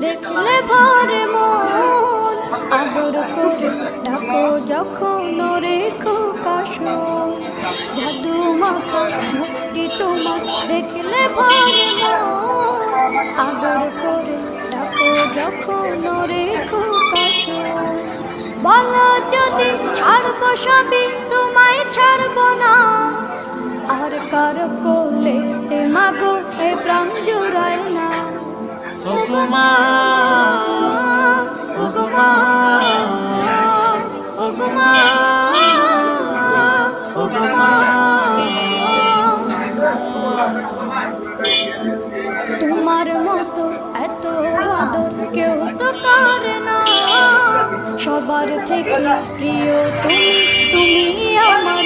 দেখলে ভরে মন, আদর করে ডাকো যখন রেখো কাশন। জাদু মাখা মুক্তি তোমার দেখলে ভরে মন, আদর করে ডাকো যখন রেখো কাশন। বলো যদি ছাড়বো সবই তোমায় ছাড়বো না, আর কার কোলেতে মাগো এ প্রাণ জুড়ায় না। ওগো মা, ওগো মা, ওগো মা, ওগো মা। তোমার মতো এত আদর কেউ তো করে না, সবার থেকে প্রিয় তুমি, তুমি আমার